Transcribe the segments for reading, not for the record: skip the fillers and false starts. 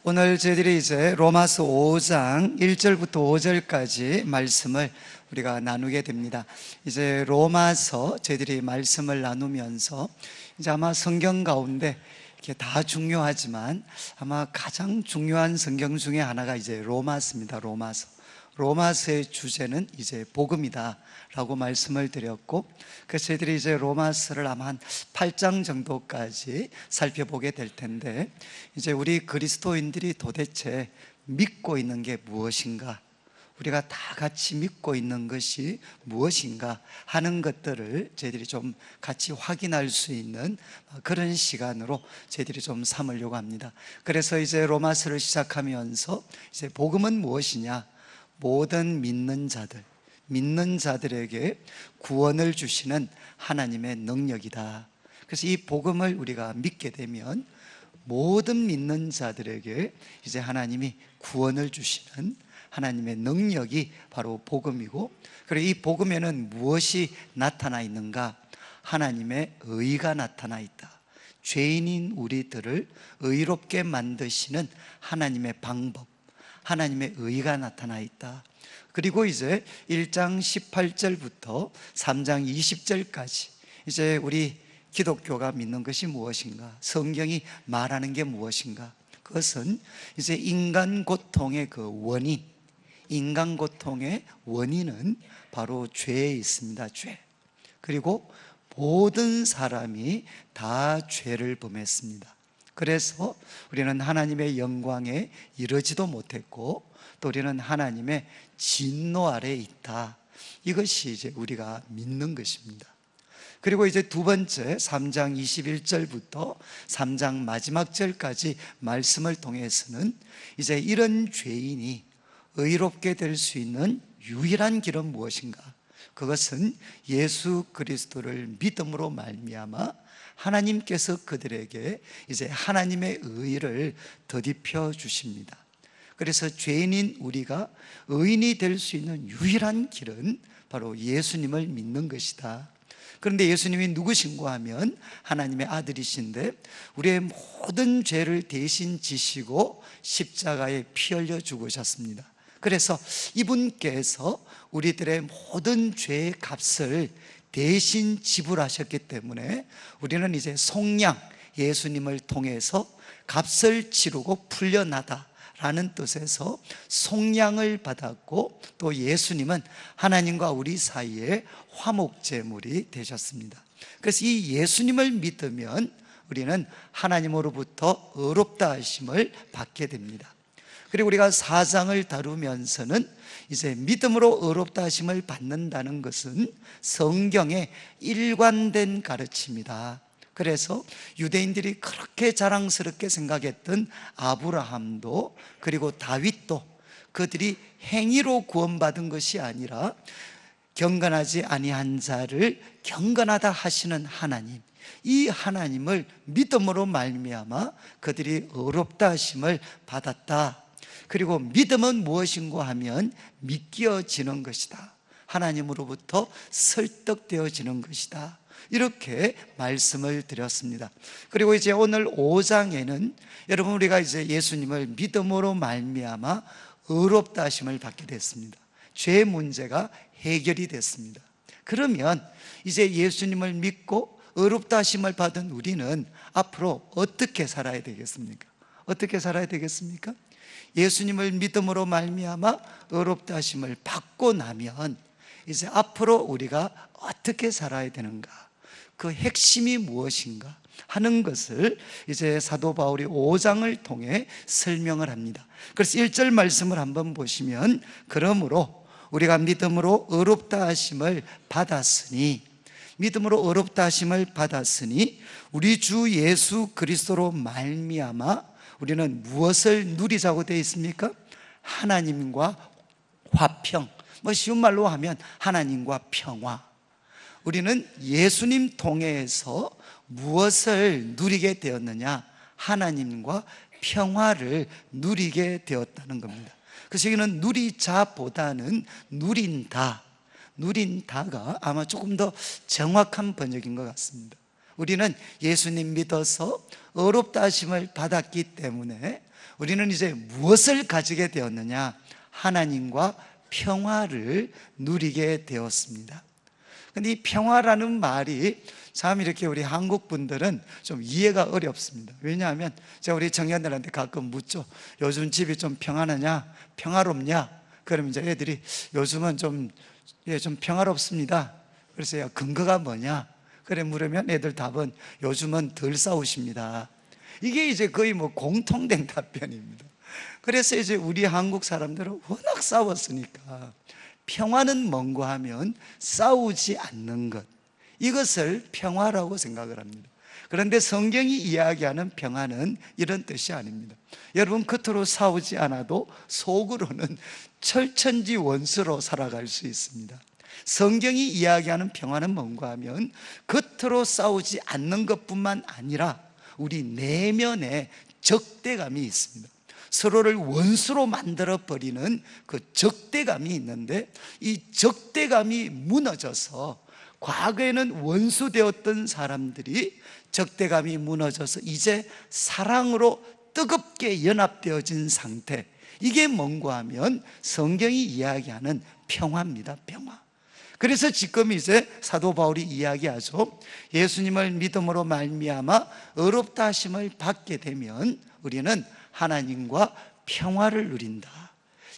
오늘 저희들이 이제 로마서 5장 1절부터 5절까지 말씀을 우리가 나누게 됩니다. 이제 로마서 저희들이 말씀을 나누면서 이제 아마 성경 가운데 이렇게 다 중요하지만 아마 가장 중요한 성경 중에 하나가 이제 로마서입니다. 로마서의 주제는 이제 복음이다 라고 말씀을 드렸고, 그래서 저희들이 이제 로마서를 아마 한 8장 정도까지 살펴보게 될 텐데, 이제 우리 그리스도인들이 도대체 믿고 있는 게 무엇인가, 우리가 다 같이 믿고 있는 것이 무엇인가 하는 것들을 저희들이 좀 같이 확인할 수 있는 그런 시간으로 저희들이 좀 삼으려고 합니다. 그래서 이제 로마서를 시작하면서 이제 복음은 무엇이냐, 모든 믿는 자들에게 구원을 주시는 하나님의 능력이다. 그래서 이 복음을 우리가 믿게 되면 모든 믿는 자들에게 이제 하나님이 구원을 주시는 하나님의 능력이 바로 복음이고, 그리고 이 복음에는 무엇이 나타나 있는가? 하나님의 의가 나타나 있다. 죄인인 우리들을 의롭게 만드시는 하나님의 방법, 하나님의 의가 나타나 있다. 그리고 이제 1장 18절부터 3장 20절까지 이제 우리 기독교가 믿는 것이 무엇인가, 성경이 말하는 게 무엇인가, 그것은 이제 인간 고통의 그 원인, 인간 고통의 원인은 바로 죄에 있습니다. 죄. 그리고 모든 사람이 다 죄를 범했습니다. 그래서 우리는 하나님의 영광에 이르지도 못했고, 또 우리는 하나님의 진노 아래에 있다. 이것이 이제 우리가 믿는 것입니다. 그리고 이제 두 번째 3장 21절부터 3장 마지막 절까지 말씀을 통해서는 이제 이런 죄인이 의롭게 될 수 있는 유일한 길은 무엇인가? 그것은 예수 그리스도를 믿음으로 말미암아 하나님께서 그들에게 이제 하나님의 의를 더디펴 주십니다. 그래서 죄인인 우리가 의인이 될 수 있는 유일한 길은 바로 예수님을 믿는 것이다. 그런데 예수님이 누구신고 하면 하나님의 아들이신데, 우리의 모든 죄를 대신 지시고 십자가에 피 흘려 죽으셨습니다. 그래서 이분께서 우리들의 모든 죄의 값을 대신 지불하셨기 때문에 우리는 이제 속량, 예수님을 통해서 값을 치르고 풀려나다 라는 뜻에서 속량을 받았고, 또 예수님은 하나님과 우리 사이에 화목제물이 되셨습니다. 그래서 이 예수님을 믿으면 우리는 하나님으로부터 의롭다 하심을 받게 됩니다. 그리고 우리가 4장을 다루면서는 이제 믿음으로 의롭다 하심을 받는다는 것은 성경의 일관된 가르침이다. 그래서 유대인들이 그렇게 자랑스럽게 생각했던 아브라함도, 그리고 다윗도 그들이 행위로 구원받은 것이 아니라 경건하지 아니한 자를 경건하다 하시는 하나님, 이 하나님을 믿음으로 말미암아 그들이 의롭다 하심을 받았다. 그리고 믿음은 무엇인고 하면 믿겨지는 것이다. 하나님으로부터 설득되어지는 것이다. 이렇게 말씀을 드렸습니다. 그리고 이제 오늘 5장에는 여러분, 우리가 이제 예수님을 믿음으로 말미암아 의롭다 하심을 받게 됐습니다. 죄 문제가 해결이 됐습니다. 그러면 이제 예수님을 믿고 의롭다 하심을 받은 우리는 앞으로 어떻게 살아야 되겠습니까? 어떻게 살아야 되겠습니까? 예수님을 믿음으로 말미암아 의롭다 하심을 받고 나면 이제 앞으로 우리가 어떻게 살아야 되는가, 그 핵심이 무엇인가 하는 것을 이제 사도 바울이 5장을 통해 설명을 합니다. 그래서 1절 말씀을 한번 보시면, 그러므로 우리가 믿음으로 의롭다 하심을 받았으니, 믿음으로 의롭다 하심을 받았으니 우리 주 예수 그리스도로 말미암아 우리는 무엇을 누리자고 되어 있습니까? 하나님과 화평, 쉬운 말로 하면 하나님과 평화. 우리는 예수님 통해서 무엇을 누리게 되었느냐? 하나님과 평화를 누리게 되었다는 겁니다. 그래서 여기는 누리자보다는 누린다가 아마 조금 더 정확한 번역인 것 같습니다. 우리는 예수님 믿어서 의롭다 하심을 받았기 때문에 우리는 이제 무엇을 가지게 되었느냐? 하나님과 평화를 누리게 되었습니다. 근데 이 평화라는 말이 참 이렇게 우리 한국 분들은 좀 이해가 어렵습니다. 왜냐하면 제가 우리 청년들한테 가끔 묻죠. 요즘 집이 좀 평안하냐? 평화롭냐? 그러면 이제 애들이 요즘은 좀 평화롭습니다. 그래서 야, 근거가 뭐냐? 그래 물으면 애들 답은 요즘은 덜 싸우십니다. 이게 이제 거의 뭐 공통된 답변입니다. 그래서 이제 우리 한국 사람들은 워낙 싸웠으니까 평화는 뭔가 하면 싸우지 않는 것, 이것을 평화라고 생각을 합니다. 그런데 성경이 이야기하는 평화는 이런 뜻이 아닙니다. 여러분, 겉으로 싸우지 않아도 속으로는 철천지 원수로 살아갈 수 있습니다. 성경이 이야기하는 평화는 뭔가 하면 겉으로 싸우지 않는 것뿐만 아니라 우리 내면에 적대감이 있습니다. 서로를 원수로 만들어버리는 그 적대감이 있는데, 이 적대감이 무너져서 과거에는 원수되었던 사람들이 적대감이 무너져서 이제 사랑으로 뜨겁게 연합되어진 상태, 이게 뭔가 하면 성경이 이야기하는 평화입니다. 평화. 그래서 지금 이제 사도 바울이 이야기하죠. 예수님을 믿음으로 말미암아 의롭다 하심을 받게 되면 우리는 하나님과 평화를 누린다.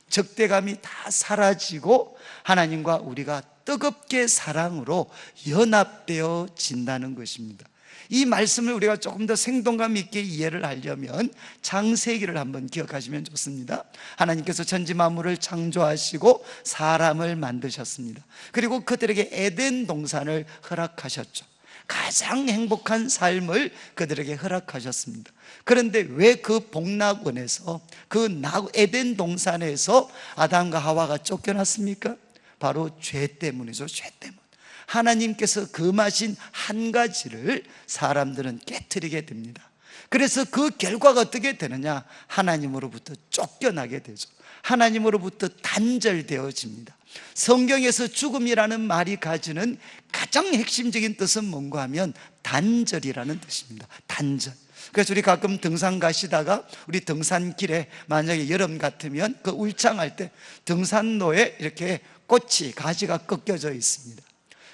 적대감이 다 사라지고 하나님과 우리가 뜨겁게 사랑으로 연합되어진다는 것입니다. 이 말씀을 우리가 조금 더 생동감 있게 이해를 하려면 창세기를 한번 기억하시면 좋습니다. 하나님께서 천지 만물을 창조하시고 사람을 만드셨습니다. 그리고 그들에게 에덴 동산을 허락하셨죠. 가장 행복한 삶을 그들에게 허락하셨습니다. 그런데 왜 그 복락원에서, 그 에덴 동산에서 아담과 하와가 쫓겨났습니까? 바로 죄 때문이죠. 죄 때문. 하나님께서 금하신 한 가지를 사람들은 깨트리게 됩니다. 그래서 그 결과가 어떻게 되느냐? 하나님으로부터 쫓겨나게 되죠. 하나님으로부터 단절되어집니다. 성경에서 죽음이라는 말이 가지는 가장 핵심적인 뜻은 뭔가 하면 단절이라는 뜻입니다. 단절. 그래서 우리 가끔 등산 가시다가 우리 등산길에 만약에 여름 같으면 그 울창할 때 등산로에 이렇게 꽃이, 가지가 꺾여져 있습니다.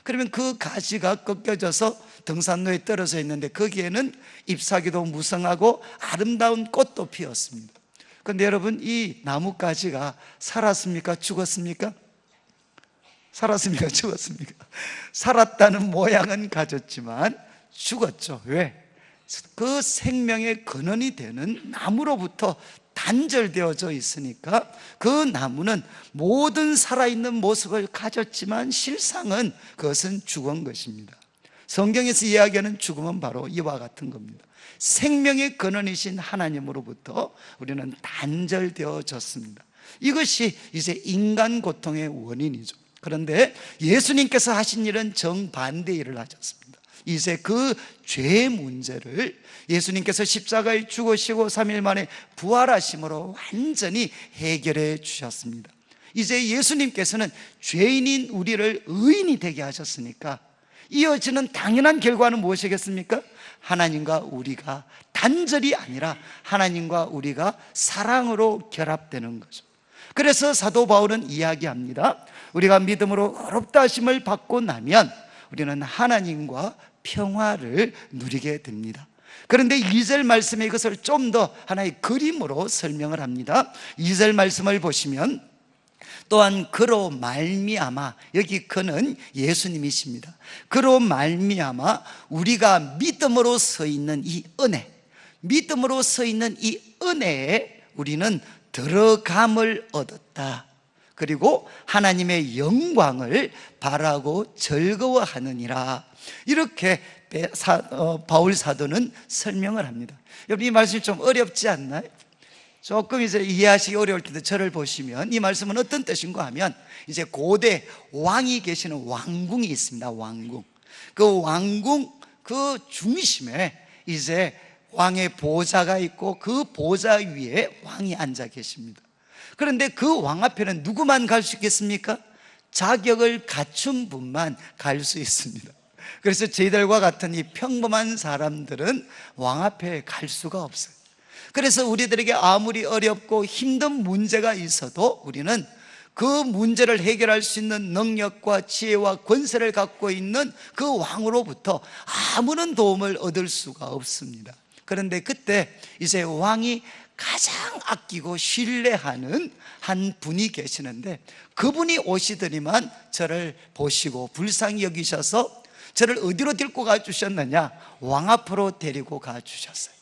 그러면 그 가지가 꺾여져서 등산로에 떨어져 있는데 거기에는 잎사귀도 무성하고 아름다운 꽃도 피었습니다. 그런데 여러분, 이 나뭇가지가 살았습니까? 죽었습니까? 살았습니까? 죽었습니까? 살았다는 모양은 가졌지만 죽었죠. 왜? 그 생명의 근원이 되는 나무로부터 단절되어져 있으니까 그 나무는 모든 살아있는 모습을 가졌지만 실상은 그것은 죽은 것입니다. 성경에서 이야기하는 죽음은 바로 이와 같은 겁니다. 생명의 근원이신 하나님으로부터 우리는 단절되어졌습니다. 이것이 이제 인간 고통의 원인이죠. 그런데 예수님께서 하신 일은 정반대 일을 하셨습니다. 이제 그 죄의 문제를 예수님께서 십자가에 죽으시고 3일 만에 부활하심으로 완전히 해결해 주셨습니다. 이제 예수님께서는 죄인인 우리를 의인이 되게 하셨으니까 이어지는 당연한 결과는 무엇이겠습니까? 하나님과 우리가 단절이 아니라 하나님과 우리가 사랑으로 결합되는 거죠. 그래서 사도 바울은 이야기합니다. 우리가 믿음으로 의롭다 하심을 받고 나면 우리는 하나님과 평화를 누리게 됩니다. 그런데 2절 말씀에 이것을 좀 더 하나의 그림으로 설명을 합니다. 2절 말씀을 보시면 또한 그로 말미암아, 여기 그는 예수님이십니다. 그로 말미암아 우리가 믿음으로 서 있는 이 은혜, 믿음으로 서 있는 이 은혜에 우리는 들어감을 얻었다. 그리고 하나님의 영광을 바라고 즐거워하느니라. 이렇게 바울 사도는 설명을 합니다. 여러분, 이 말씀이 좀 어렵지 않나요? 조금 이제 이해하시기 어려울 텐데 저를 보시면 이 말씀은 어떤 뜻인가 하면, 이제 고대 왕이 계시는 왕궁이 있습니다. 왕궁. 그 왕궁 그 중심에 이제 왕의 보좌가 있고 그 보좌 위에 왕이 앉아 계십니다. 그런데 그 왕 앞에는 누구만 갈 수 있겠습니까? 자격을 갖춘 분만 갈 수 있습니다. 그래서 저희들과 같은 이 평범한 사람들은 왕 앞에 갈 수가 없어요. 그래서 우리들에게 아무리 어렵고 힘든 문제가 있어도 우리는 그 문제를 해결할 수 있는 능력과 지혜와 권세를 갖고 있는 그 왕으로부터 아무런 도움을 얻을 수가 없습니다. 그런데 그때 이제 왕이 가장 아끼고 신뢰하는 한 분이 계시는데, 그분이 오시더니만 저를 보시고 불쌍히 여기셔서 저를 어디로 데리고 가주셨느냐? 왕 앞으로 데리고 가주셨어요.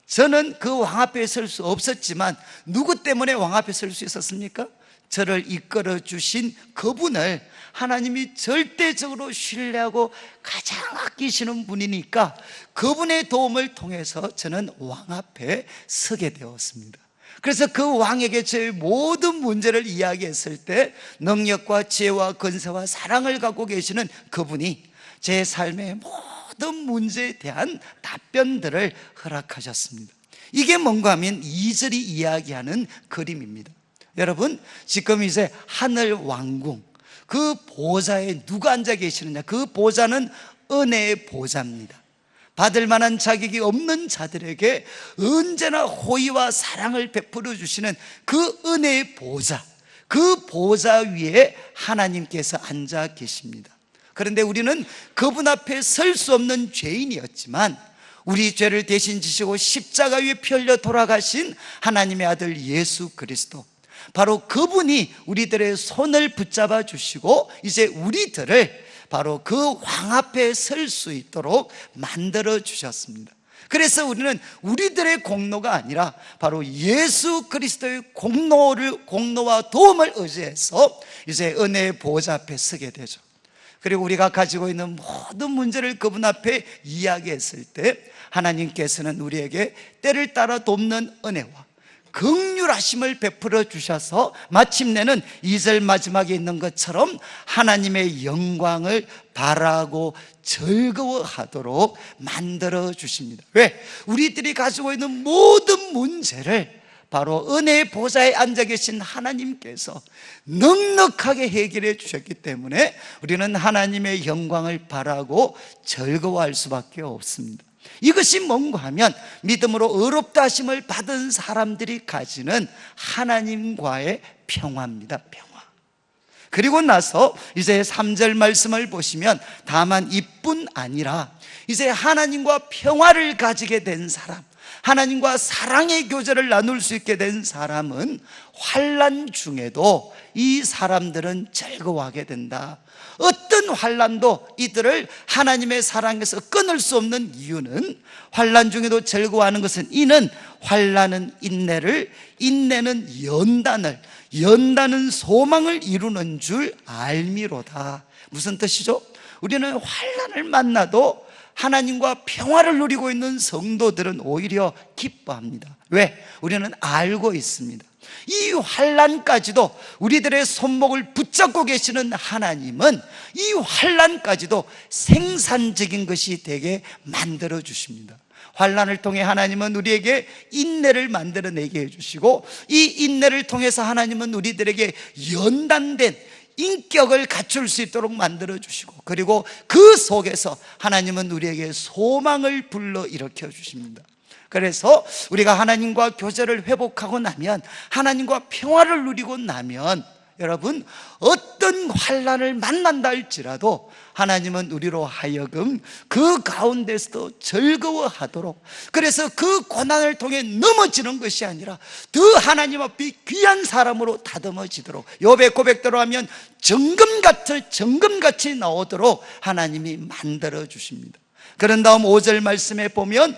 저는 그 왕 앞에 설 수 없었지만 누구 때문에 왕 앞에 설 수 있었습니까? 저를 이끌어 주신 그분을 하나님이 절대적으로 신뢰하고 가장 아끼시는 분이니까 그분의 도움을 통해서 저는 왕 앞에 서게 되었습니다. 그래서 그 왕에게 저의 모든 문제를 이야기했을 때 능력과 지혜와 권세와 사랑을 갖고 계시는 그분이 제 삶의 모든 문제에 대한 답변들을 허락하셨습니다. 이게 뭔가 하면 2절이 이야기하는 그림입니다. 여러분, 지금 이제 하늘 왕궁, 그 보좌에 누가 앉아 계시느냐? 그 보좌는 은혜의 보좌입니다. 받을 만한 자격이 없는 자들에게 언제나 호의와 사랑을 베풀어 주시는 그 은혜의 보좌, 그 보좌 위에 하나님께서 앉아 계십니다. 그런데 우리는 그분 앞에 설 수 없는 죄인이었지만 우리 죄를 대신 지시고 십자가 위에 피 흘려 돌아가신 하나님의 아들 예수 그리스도, 바로 그분이 우리들의 손을 붙잡아 주시고 이제 우리들을 바로 그 왕 앞에 설 수 있도록 만들어 주셨습니다. 그래서 우리는 우리들의 공로가 아니라 바로 예수 그리스도의 공로와 도움을 의지해서 이제 은혜의 보좌 앞에 서게 되죠. 그리고 우리가 가지고 있는 모든 문제를 그분 앞에 이야기했을 때 하나님께서는 우리에게 때를 따라 돕는 은혜와 긍휼하심을 베풀어 주셔서 마침내는 2절 마지막에 있는 것처럼 하나님의 영광을 바라고 즐거워하도록 만들어 주십니다. 왜? 우리들이 가지고 있는 모든 문제를 바로 은혜의 보좌에 앉아 계신 하나님께서 넉넉하게 해결해 주셨기 때문에 우리는 하나님의 영광을 바라고 즐거워할 수밖에 없습니다. 이것이 뭔가 하면 믿음으로 의롭다 하심을 받은 사람들이 가지는 하나님과의 평화입니다. 평화. 그리고 나서 이제 3절 말씀을 보시면 다만 이뿐 아니라 이제 하나님과 평화를 가지게 된 사람, 하나님과 사랑의 교제를 나눌 수 있게 된 사람은 환난 중에도 이 사람들은 즐거워하게 된다. 어떤 환난도 이들을 하나님의 사랑에서 끊을 수 없는 이유는, 환난 중에도 즐거워하는 것은 이는 환난은 인내를, 인내는 연단을, 연단은 소망을 이루는 줄 알미로다. 무슨 뜻이죠? 우리는 환난을 만나도 하나님과 평화를 누리고 있는 성도들은 오히려 기뻐합니다. 왜? 우리는 알고 있습니다. 이 환난까지도 우리들의 손목을 붙잡고 계시는 하나님은 이 환난까지도 생산적인 것이 되게 만들어 주십니다. 환난을 통해 하나님은 우리에게 인내를 만들어내게 해주시고, 이 인내를 통해서 하나님은 우리들에게 연단된 인격을 갖출 수 있도록 만들어주시고, 그리고 그 속에서 하나님은 우리에게 소망을 불러 일으켜 주십니다. 그래서 우리가 하나님과 교제를 회복하고 나면, 하나님과 평화를 누리고 나면 여러분, 어떤 환난을 만난다 할지라도 하나님은 우리로 하여금 그 가운데서도 즐거워하도록, 그래서 그 고난을 통해 넘어지는 것이 아니라 더 하나님 앞에 귀한 사람으로 다듬어지도록, 욥의 고백대로 하면 정금같이 나오도록 하나님이 만들어 주십니다. 그런 다음 5절 말씀에 보면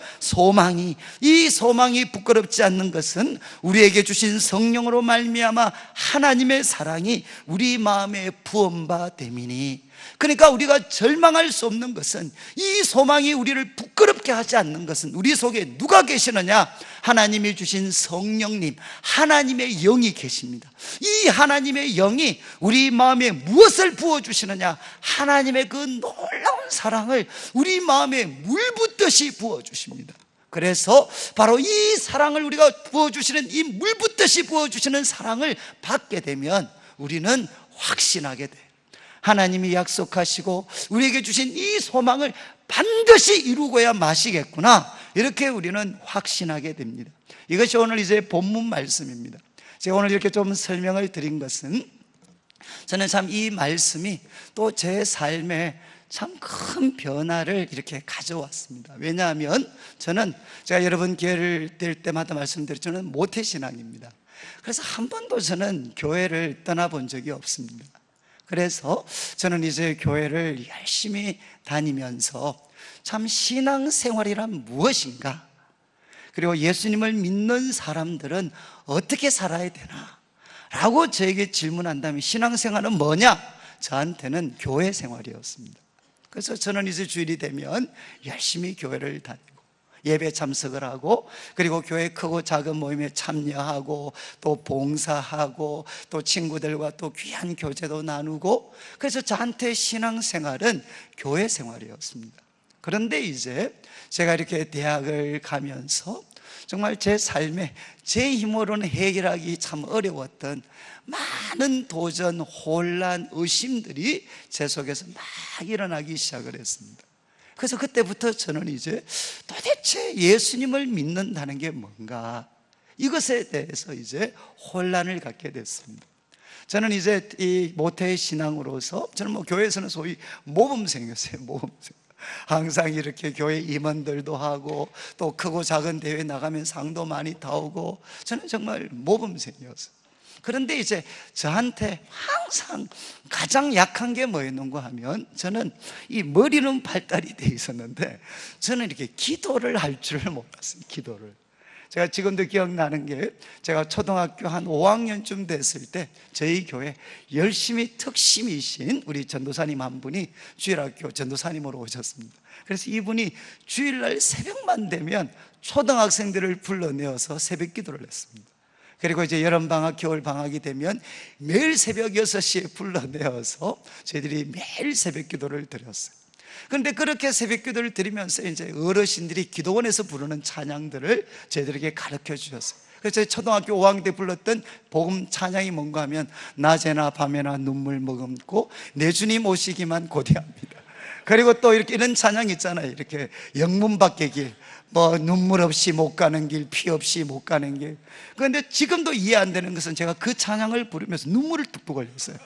이 소망이 부끄럽지 않는 것은 우리에게 주신 성령으로 말미암아 하나님의 사랑이 우리 마음에 부음바 됨이니. 그러니까 우리가 절망할 수 없는 것은, 이 소망이 우리를 부끄럽게 하지 않는 것은 우리 속에 누가 계시느냐? 하나님이 주신 성령님, 하나님의 영이 계십니다. 이 하나님의 영이 우리 마음에 무엇을 부어주시느냐? 하나님의 그 놀라운 사랑을 우리 마음에 물붓듯이 부어주십니다. 그래서 바로 이 사랑을 우리가 부어주시는, 이 물붓듯이 부어주시는 사랑을 받게 되면 우리는 확신하게 돼요. 하나님이 약속하시고 우리에게 주신 이 소망을 반드시 이루고야 마시겠구나. 이렇게 우리는 확신하게 됩니다. 이것이 오늘 이제 본문 말씀입니다. 제가 오늘 이렇게 좀 설명을 드린 것은 저는 참 이 말씀이 또 제 삶에 참 큰 변화를 이렇게 가져왔습니다. 왜냐하면 저는 제가 여러분 기회를 될 때마다 말씀드렸죠. 저는 모태신앙입니다. 그래서 한 번도 저는 교회를 떠나본 적이 없습니다. 그래서 저는 이제 교회를 열심히 다니면서 참 신앙생활이란 무엇인가, 그리고 예수님을 믿는 사람들은 어떻게 살아야 되나 라고 저에게 질문한다면 신앙생활은 뭐냐? 저한테는 교회 생활이었습니다. 그래서 저는 이제 주일이 되면 열심히 교회를 다니고 예배 참석을 하고, 그리고 교회 크고 작은 모임에 참여하고 또 봉사하고 또 친구들과 또 귀한 교제도 나누고, 그래서 저한테 신앙생활은 교회 생활이었습니다. 그런데 이제 제가 이렇게 대학을 가면서 정말 제 삶에 제 힘으로는 해결하기 참 어려웠던 많은 도전, 혼란, 의심들이 제 속에서 막 일어나기 시작을 했습니다. 그래서 그때부터 저는 이제 도대체 예수님을 믿는다는 게 뭔가, 이것에 대해서 이제 혼란을 갖게 됐습니다. 저는 이제 이 모태의 신앙으로서 저는 뭐 교회에서는 소위 모범생이었어요. 모범생. 항상 이렇게 교회 임원들도 하고 또 크고 작은 대회 나가면 상도 많이 타오고 저는 정말 모범생이었어요. 그런데 이제 저한테 항상 가장 약한 게 뭐였는가 하면, 저는 이 머리는 발달이 돼 있었는데 저는 이렇게 기도를 할 줄을 몰랐어요. 기도를. 제가 지금도 기억나는 게, 제가 초등학교 한 5학년쯤 됐을 때 저희 교회 열심히 특심이신 우리 전도사님 한 분이 주일학교 전도사님으로 오셨습니다. 그래서 이분이 주일날 새벽만 되면 초등학생들을 불러내어서 새벽 기도를 했습니다. 그리고 이제 여름방학, 겨울방학이 되면 매일 새벽 6시에 불러내어서 저희들이 매일 새벽 기도를 드렸어요. 그런데 그렇게 새벽 기도를 드리면서 이제 어르신들이 기도원에서 부르는 찬양들을 저희들에게 가르쳐 주셨어요. 그래서 초등학교 5학년 때 불렀던 복음 찬양이 뭔가 하면, 낮에나 밤에나 눈물 머금고 내 주님 오시기만 고대합니다. 그리고 또 이렇게 이런 찬양 있잖아요. 이렇게 영문 밖의 길, 뭐 눈물 없이 못 가는 길, 피 없이 못 가는 길. 그런데 지금도 이해 안 되는 것은 제가 그 찬양을 부르면서 눈물을 뚝뚝 흘렸어요.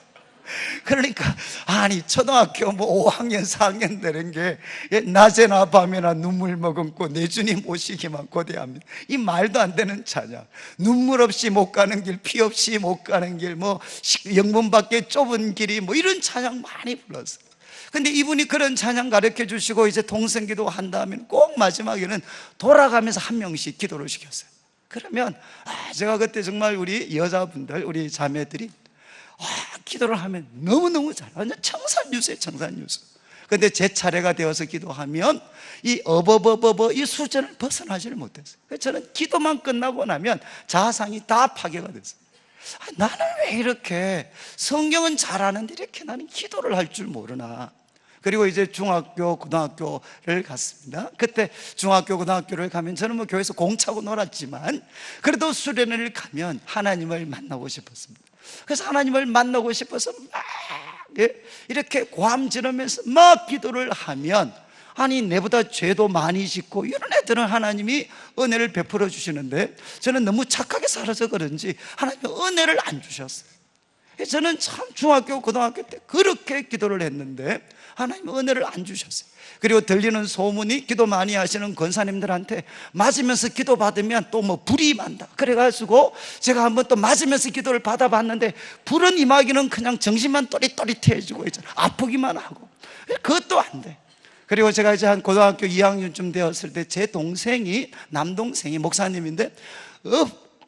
그러니까 아니 초등학교 뭐 5학년 4학년 되는 게 낮에나 밤에나 눈물 머금고 내 주님 오시기만 고대합니다, 이 말도 안 되는 찬양, 눈물 없이 못 가는 길, 피 없이 못 가는 길, 뭐 영문 밖에 좁은 길이, 뭐 이런 찬양 많이 불렀어요. 근데 이분이 그런 찬양 가르쳐 주시고 이제 동성기도 한 다음에 꼭 마지막에는 돌아가면서 한 명씩 기도를 시켰어요. 그러면 제가 그때 정말 우리 여자분들, 우리 자매들이 기도를 하면 너무너무 잘해요. 완전 청산유수예요, 청산유수. 근데 제 차례가 되어서 기도하면 이 이 수준을 벗어나지를 못했어요. 그래서 저는 기도만 끝나고 나면 자아상이 다 파괴가 됐어요. 나는 왜 이렇게 성경은 잘하는데 이렇게 나는 기도를 할 줄 모르나. 그리고 이제 중학교, 고등학교를 갔습니다. 그때 중학교, 고등학교를 가면 저는 뭐 교회에서 공차고 놀았지만 그래도 수련회를 가면 하나님을 만나고 싶었습니다. 그래서 하나님을 만나고 싶어서 막 이렇게 고함 지르면서 막 기도를 하면, 아니 내보다 죄도 많이 짓고 이런 애들은 하나님이 은혜를 베풀어 주시는데 저는 너무 착하게 살아서 그런지 하나님이 은혜를 안 주셨어요. 저는 참 중학교, 고등학교 때 그렇게 기도를 했는데 하나님이 은혜를 안 주셨어요. 그리고 들리는 소문이 기도 많이 하시는 권사님들한테 맞으면서 기도 받으면 또 뭐 불이 임한다, 그래가지고 제가 한번 또 맞으면서 기도를 받아봤는데 불은 임하기는 그냥 정신만 또릿또릿해지고 있잖아요. 아프기만 하고. 그것도 안 돼. 그리고 제가 이제 한 고등학교 2학년쯤 되었을 때 제 동생이, 남동생이 목사님인데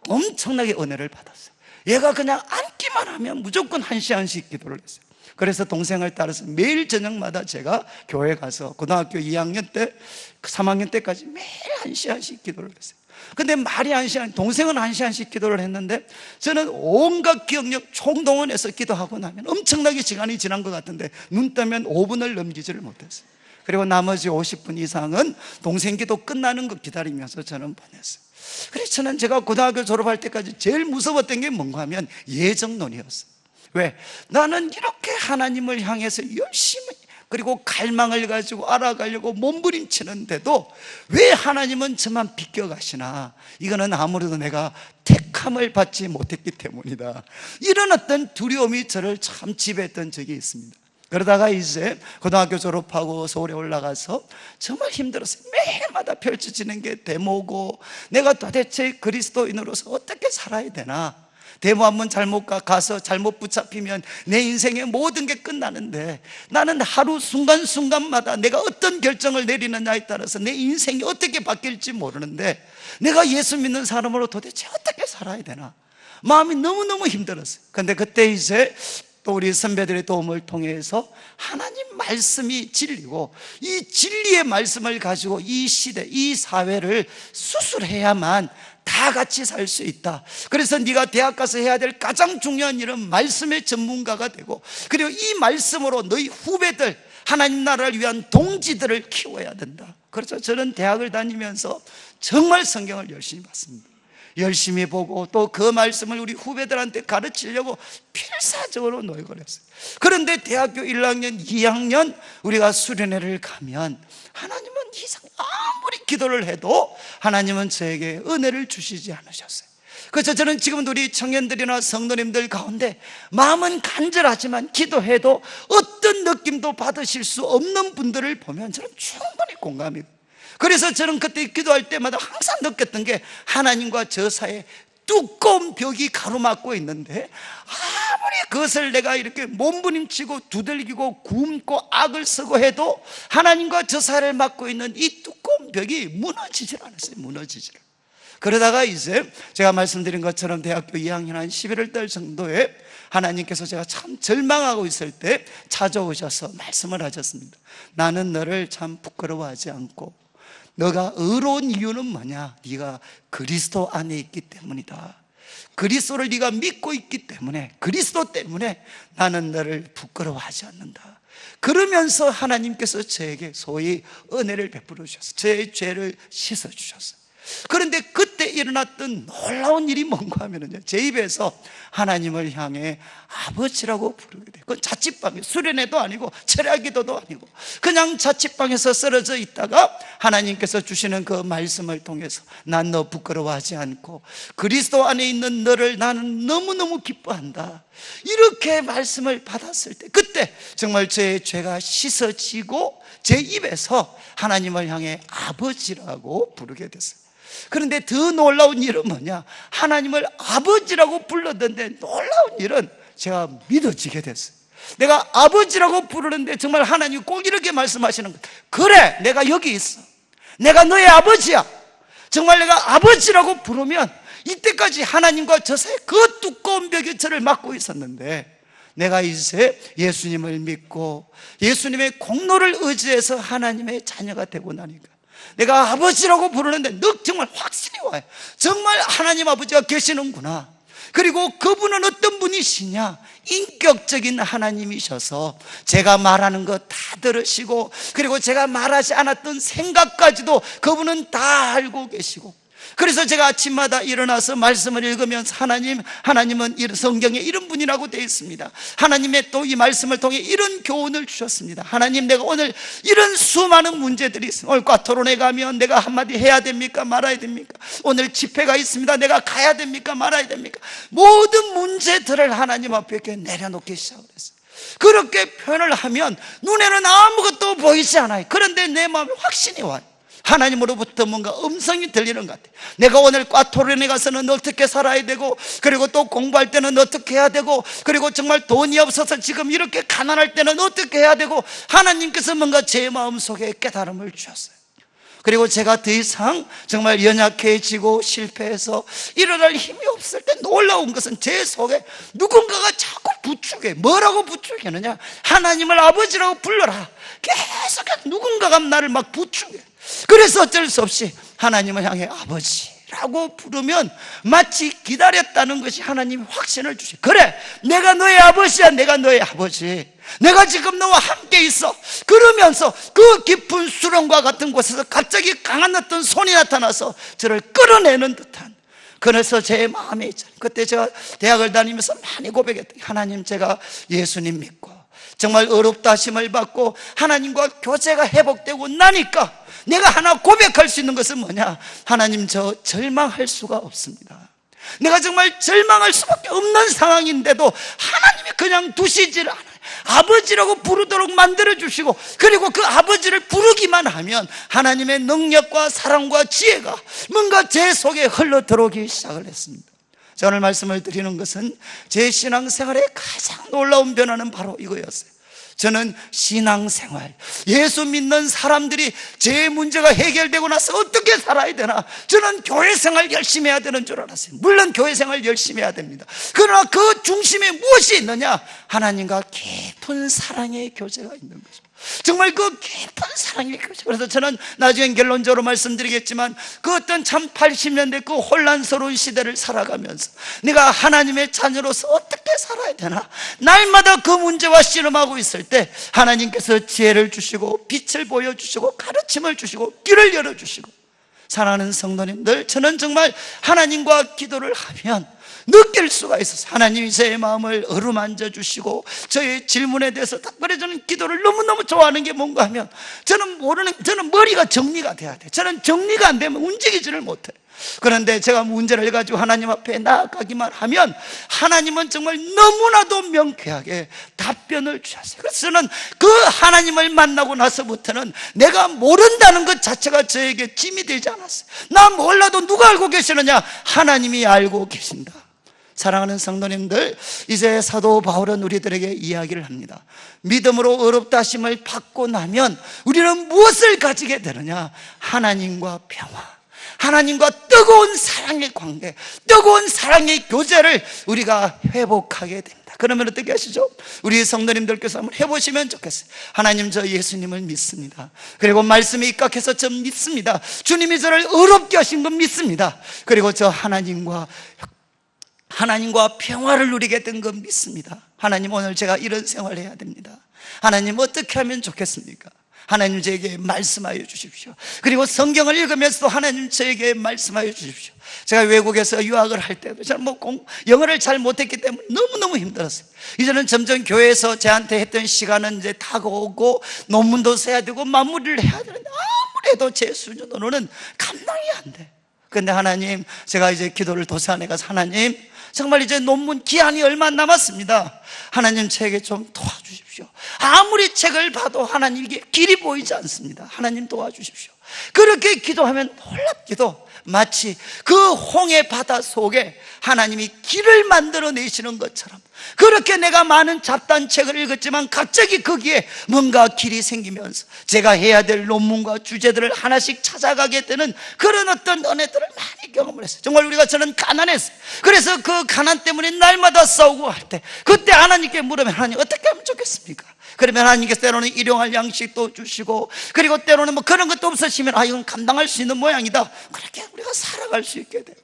엄청나게 은혜를 받았어요. 얘가 그냥 앉기만 하면 무조건 1시간씩 기도를 했어요. 그래서 동생을 따라서 매일 저녁마다 제가 교회 가서 고등학교 2학년 때 3학년 때까지 매일 1시간씩 기도를 했어요. 근데 말이 1시간, 동생은 1시간씩 기도를 했는데 저는 온갖 기억력 총동원해서 기도하고 나면 엄청나게 시간이 지난 것 같은데 눈 뜨면 5분을 넘기지를 못했어요. 그리고 나머지 50분 이상은 동생 기도 끝나는 거 기다리면서 저는 보냈어요. 그래서 저는 제가 고등학교 졸업할 때까지 제일 무서웠던 게 뭔가 하면 예정론이었어요. 왜? 나는 이렇게 하나님을 향해서 열심히 그리고 갈망을 가지고 알아가려고 몸부림치는데도 왜 하나님은 저만 비껴가시나? 이거는 아무래도 내가 택함을 받지 못했기 때문이다. 이런 어떤 두려움이 저를 참 지배했던 적이 있습니다. 그러다가 이제 고등학교 졸업하고 서울에 올라가서 정말 힘들었어요. 매일마다 펼쳐지는 게 데모고, 내가 도대체 그리스도인으로서 어떻게 살아야 되나? 데모 한번 잘못 가서 잘못 붙잡히면 내 인생의 모든 게 끝나는데, 나는 하루 순간순간마다 내가 어떤 결정을 내리느냐에 따라서 내 인생이 어떻게 바뀔지 모르는데, 내가 예수 믿는 사람으로 도대체 어떻게 살아야 되나? 마음이 너무너무 힘들었어요. 근데 그때 이제 또 우리 선배들의 도움을 통해서 하나님 말씀이 진리고, 이 진리의 말씀을 가지고 이 시대, 이 사회를 수술해야만 다 같이 살 수 있다. 그래서 네가 대학 가서 해야 될 가장 중요한 일은 말씀의 전문가가 되고, 그리고 이 말씀으로 너희 후배들, 하나님 나라를 위한 동지들을 키워야 된다. 그래서 저는 대학을 다니면서 정말 성경을 열심히 봤습니다. 열심히 보고 또 그 말씀을 우리 후배들한테 가르치려고 필사적으로 노력을 했어요. 그런데 대학교 1학년, 2학년 우리가 수련회를 가면 하나님은 이상 아무리 기도를 해도 하나님은 저에게 은혜를 주시지 않으셨어요. 그래서 저는 지금도 우리 청년들이나 성도님들 가운데 마음은 간절하지만 기도해도 어떤 느낌도 받으실 수 없는 분들을 보면 저는 충분히 공감이 돼요. 그래서 저는 그때 기도할 때마다 항상 느꼈던 게, 하나님과 저 사이에 두꺼운 벽이 가로막고 있는데 아무리 그것을 내가 이렇게 몸부림치고 두들기고 굶고 악을 쓰고 해도 하나님과 저 사이를 막고 있는 이 두꺼운 벽이 무너지질 않았어요. 무너지질 않았어요. 그러다가 이제 제가 말씀드린 것처럼 대학교 2학년 한 11월 달 정도에 하나님께서 제가 참 절망하고 있을 때 찾아오셔서 말씀을 하셨습니다. 나는 너를 참 부끄러워하지 않고, 너가 의로운 이유는 뭐냐? 네가 그리스도 안에 있기 때문이다. 그리스도를 네가 믿고 있기 때문에, 그리스도 때문에 나는 너를 부끄러워하지 않는다. 그러면서 하나님께서 저에게 소위 은혜를 베풀어 주셨어요. 저의 죄를 씻어 주셨어요. 그런데 그때 일어났던 놀라운 일이 뭔가 하면요, 제 입에서 하나님을 향해 아버지라고 부르게 돼요. 그건 자취방에, 수련회도 아니고 철야기도도 아니고 그냥 자취방에서 쓰러져 있다가 하나님께서 주시는 그 말씀을 통해서 난 너 부끄러워하지 않고 그리스도 안에 있는 너를 나는 너무너무 기뻐한다, 이렇게 말씀을 받았을 때, 그때 정말 제 죄가 씻어지고 제 입에서 하나님을 향해 아버지라고 부르게 됐어요. 그런데 더 놀라운 일은 뭐냐? 하나님을 아버지라고 불렀는데 놀라운 일은 제가 믿어지게 됐어요. 내가 아버지라고 부르는데 정말 하나님이 꼭 이렇게 말씀하시는 거예요. 그래, 내가 여기 있어. 내가 너의 아버지야. 정말 내가 아버지라고 부르면, 이때까지 하나님과 저 사이 그 두꺼운 벽이 저를 막고 있었는데, 내가 이제 예수님을 믿고 예수님의 공로를 의지해서 하나님의 자녀가 되고 나니까 내가 아버지라고 부르는데 정말 확신이 와요. 정말 하나님 아버지가 계시는구나. 그리고 그분은 어떤 분이시냐? 인격적인 하나님이셔서 제가 말하는 거 다 들으시고, 그리고 제가 말하지 않았던 생각까지도 그분은 다 알고 계시고, 그래서 제가 아침마다 일어나서 말씀을 읽으면서 하나님은 성경에 이런 분이라고 되어 있습니다. 하나님의 또 이 말씀을 통해 이런 교훈을 주셨습니다. 하나님, 내가 오늘 이런 수많은 문제들이 있습니다. 오늘 과토론에 가면 내가 한마디 해야 됩니까? 말아야 됩니까? 오늘 집회가 있습니다. 내가 가야 됩니까? 말아야 됩니까? 모든 문제들을 하나님 앞에 이렇게 내려놓기 시작했어요. 그렇게 표현을 하면 눈에는 아무것도 보이지 않아요. 그런데 내 마음에 확신이 와요. 하나님으로부터 뭔가 음성이 들리는 것 같아요. 내가 오늘 과토론에 가서는 어떻게 살아야 되고, 그리고 또 공부할 때는 어떻게 해야 되고, 그리고 정말 돈이 없어서 지금 이렇게 가난할 때는 어떻게 해야 되고, 하나님께서 뭔가 제 마음속에 깨달음을 주셨어요. 그리고 제가 더 이상 정말 연약해지고 실패해서 일어날 힘이 없을 때 놀라운 것은 제 속에 누군가가 자꾸 부추겨. 뭐라고 부추기느냐? 하나님을 아버지라고 불러라. 계속 누군가가 나를 막 부추겨. 그래서 어쩔 수 없이 하나님을 향해 아버지라고 부르면 마치 기다렸다는 것이 하나님이 확신을 주시. 그래, 내가 너의 아버지야. 내가 너의 아버지. 내가 지금 너와 함께 있어. 그러면서 그 깊은 수렁과 같은 곳에서 갑자기 강한 어떤 손이 나타나서 저를 끌어내는 듯한, 그래서 제 마음에 있잖아요. 그때 제가 대학을 다니면서 많이 고백했더니, 하나님, 제가 예수님 믿고 정말 어렵다 하심을 받고 하나님과 교제가 회복되고 나니까 내가 하나 고백할 수 있는 것은 뭐냐? 하나님, 저 절망할 수가 없습니다. 내가 정말 절망할 수밖에 없는 상황인데도 하나님이 그냥 두시질 않아요. 아버지라고 부르도록 만들어주시고, 그리고 그 아버지를 부르기만 하면 하나님의 능력과 사랑과 지혜가 뭔가 제 속에 흘러 들어오기 시작을 했습니다. 자, 오늘 말씀을 드리는 것은 제 신앙생활의 가장 놀라운 변화는 바로 이거였어요. 저는 신앙생활, 예수 믿는 사람들이 제 문제가 해결되고 나서 어떻게 살아야 되나, 저는 교회생활 열심히 해야 되는 줄 알았어요. 물론 교회생활 열심히 해야 됩니다. 그러나 그 중심에 무엇이 있느냐? 하나님과 깊은 사랑의 교제가 있는 거죠. 정말 그 깊은 사랑의 교제. 그래서 저는 나중에 결론적으로 말씀드리겠지만, 그 어떤 참 80년대 그 혼란스러운 시대를 살아가면서 내가 하나님의 자녀로서 어떻게 살아야 되나, 날마다 그 문제와 씨름하고 있을 때 하나님께서 지혜를 주시고 빛을 보여주시고 가르침을 주시고 길을 열어주시고, 사랑하는 성도님들, 저는 정말 하나님과 기도를 하면 느낄 수가 있었어요. 하나님이 제 마음을 어루만져 주시고 저의 질문에 대해서 답변해 주는 기도를 너무너무 좋아하는 게 뭔가 하면, 저는 머리가 정리가 돼야 돼요. 저는 정리가 안 되면 움직이지를 못해요. 그런데 제가 문제를 가지고 하나님 앞에 나아가기만 하면 하나님은 정말 너무나도 명쾌하게 답변을 주셨어요. 그래서 저는 그 하나님을 만나고 나서부터는 내가 모른다는 것 자체가 저에게 짐이 되지 않았어요. 나 몰라도 누가 알고 계시느냐? 하나님이 알고 계신다. 사랑하는 성도님들, 이제 사도 바울은 우리들에게 이야기를 합니다. 믿음으로 어렵다 하심을 받고 나면 우리는 무엇을 가지게 되느냐? 하나님과 평화, 하나님과 뜨거운 사랑의 관계, 뜨거운 사랑의 교제를 우리가 회복하게 됩니다. 그러면 어떻게 하시죠? 우리 성도님들께서 한번 해보시면 좋겠어요. 하나님, 저 예수님을 믿습니다. 그리고 말씀에 입각해서 저 믿습니다. 주님이 저를 어렵게 하신 건 믿습니다. 그리고 저 하나님과 평화를 누리게 된 건 믿습니다. 하나님, 오늘 제가 이런 생활을 해야 됩니다. 하나님, 어떻게 하면 좋겠습니까? 하나님, 저에게 말씀하여 주십시오. 그리고 성경을 읽으면서도 하나님, 저에게 말씀하여 주십시오. 제가 외국에서 유학을 할 때도 저는 영어를 잘 못했기 때문에 너무너무 힘들었어요. 이제는 점점 교회에서 저한테 했던 시간은 이제 다가오고 논문도 써야 되고 마무리를 해야 되는데, 아무래도 제 수준으로는 감당이 안 돼. 근데 하나님, 제가 이제 기도를 도산해 가서, 하나님, 정말 이제 논문 기한이 얼마 안 남았습니다. 하나님, 저에게 좀 도와주십시오. 아무리 책을 봐도 하나님, 이게 길이 보이지 않습니다. 하나님, 도와주십시오. 그렇게 기도하면 놀랍게도 마치 그 홍해 바다 속에 하나님이 길을 만들어내시는 것처럼, 그렇게 내가 많은 잡단책을 읽었지만 갑자기 거기에 뭔가 길이 생기면서 제가 해야 될 논문과 주제들을 하나씩 찾아가게 되는 그런 어떤 은혜들을 많이 경험을 했어요. 정말 저는 가난했어요. 그래서 그 가난 때문에 날마다 싸우고 할 때, 그때 하나님께 물으면, 하나님, 어떻게 하면 좋겠습니까? 그러면 하나님께서 때로는 일용할 양식도 주시고, 그리고 때로는 그런 것도 없으시면, 이건 감당할 수 있는 모양이다. 그렇게 우리가 살아갈 수 있게 돼요.